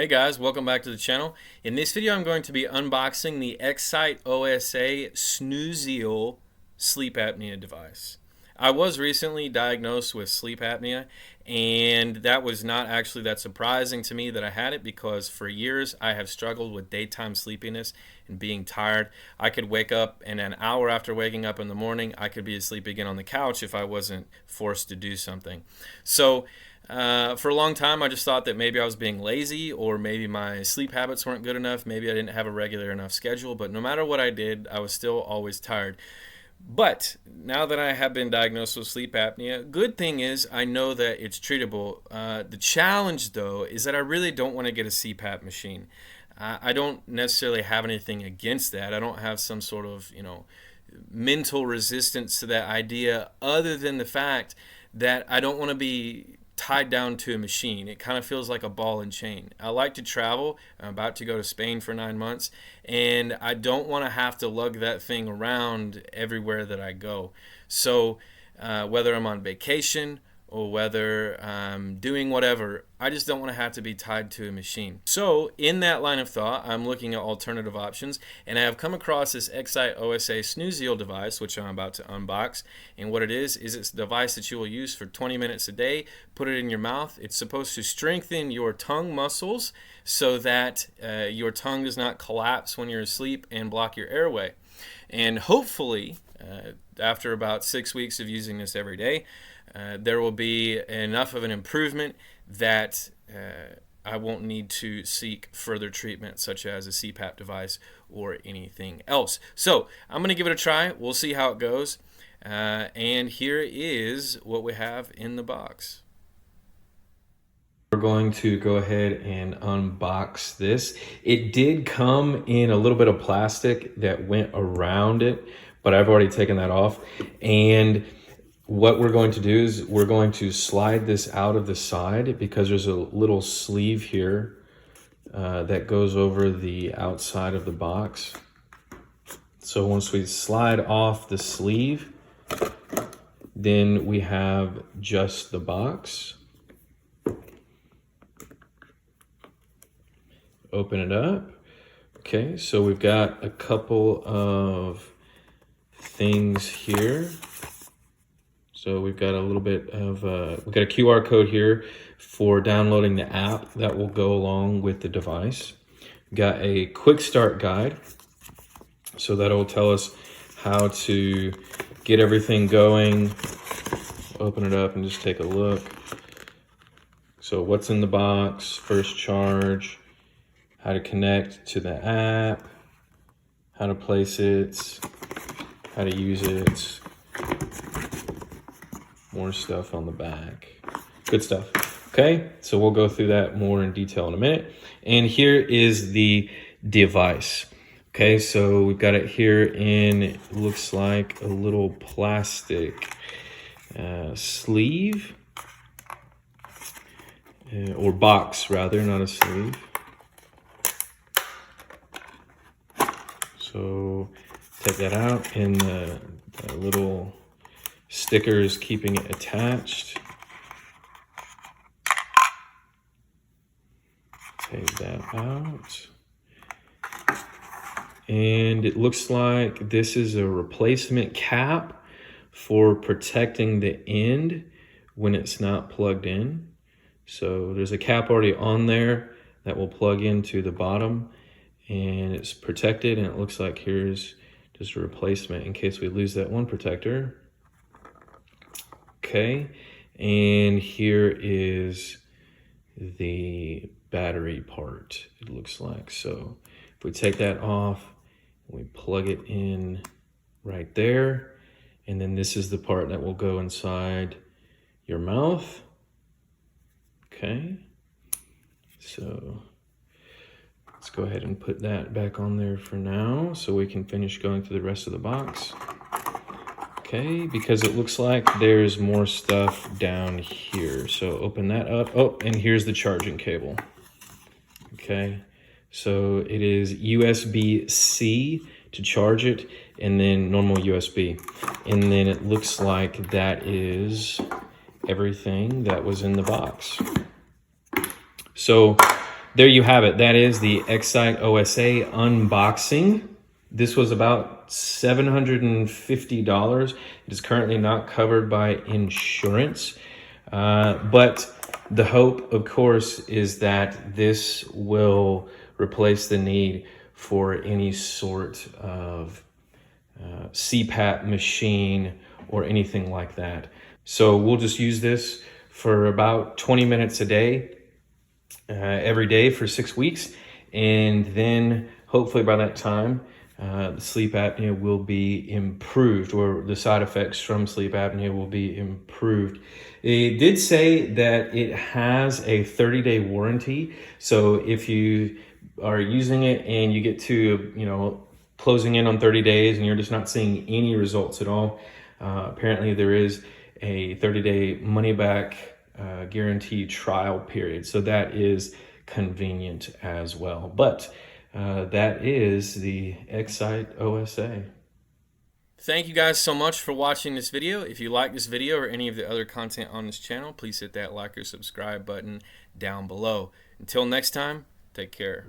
Hey guys, welcome back to the channel. In this video I'm going to be unboxing the Excite OSA Snoozeo sleep apnea device. I was recently diagnosed with sleep apnea, and that was not actually that surprising to me that I had it, because for years I have struggled with daytime sleepiness and being tired. I could wake up, and an hour after waking up in the morning I could be asleep again on the couch if I wasn't forced to do something. So for a long time, I just thought that maybe I was being lazy, or maybe my sleep habits weren't good enough. Maybe I didn't have a regular enough schedule, but no matter what I did, I was still always tired. But now that I have been diagnosed with sleep apnea, good thing is I know that it's treatable. The challenge, though, is that I really don't want to get a CPAP machine. I don't necessarily have anything against that. I don't have some sort of, mental resistance to that idea, other than the fact that I don't want to be tied down to a machine. It kind of feels like a ball and chain. I like to travel. I'm about to go to Spain for 9 months, and I don't want to have to lug that thing around everywhere that I go. So whether I'm on vacation or whether I'm doing whatever, I just don't want to have to be tied to a machine. So in that line of thought, I'm looking at alternative options, and I have come across this Excite OSA Snoozeo device, which I'm about to unbox. And what it is it's a device that you will use for 20 minutes a day. Put it in your mouth. It's supposed to strengthen your tongue muscles so that your tongue does not collapse when you're asleep and block your airway. And hopefully, after about 6 weeks of using this every day, there will be enough of an improvement that I won't need to seek further treatment, such as a CPAP device or anything else. So I'm going to give it a try. We'll see how it goes. And here is what we have in the box. We're going to go ahead and unbox this. It did come in a little bit of plastic that went around it, but I've already taken that off. And what we're going to do is we're going to slide this out of the side, because there's a little sleeve here that goes over the outside of the box. So once we slide off the sleeve, then we have just the box. Open it up. Okay, so we've got a couple of things here. So we've got a little bit of, we've got a QR code here for downloading the app that will go along with the device. We've got a quick start guide. So that'll tell us how to get everything going. Open it up and just take a look. So what's in the box, first charge, how to connect to the app, how to place it, how to use it. More stuff on the back. Good stuff. Okay, so we'll go through that more in detail in a minute. And here is the device. Okay, so we've got it here in, it looks like a little plastic sleeve, or box rather, not a sleeve. So take that out, and the little sticker is keeping it attached. Take that out. And it looks like this is a replacement cap for protecting the end when it's not plugged in. So there's a cap already on there that will plug into the bottom, and it's protected, and it looks like here's just a replacement in case we lose that one protector. Okay, and here is the battery part, it looks like. So if we take that off, we plug it in right there, and then this is the part that will go inside your mouth. Okay, so let's go ahead and put that back on there for now so we can finish going through the rest of the box. Okay, because it looks like there's more stuff down here. So open that up. Oh, and here's the charging cable. Okay, so it is USB-C to charge it, and then normal USB. And then it looks like that is everything that was in the box. So there you have it. That is the Excite OSA unboxing. This was about $750. It is currently not covered by insurance, but the hope, of course, is that this will replace the need for any sort of CPAP machine or anything like that. So we'll just use this for about 20 minutes a day, every day for 6 weeks. And then hopefully by that time, the sleep apnea will be improved, or the side effects from sleep apnea will be improved. It did say that it has a 30-day warranty. So if you are using it and you get to, closing in on 30 days and you're just not seeing any results at all, apparently there is a 30-day money-back guarantee trial period. So that is convenient as well. But that is the Excite OSA. Thank you guys so much for watching this video. If you like this video or any of the other content on this channel, please hit that like or subscribe button down below. Until next time, take care.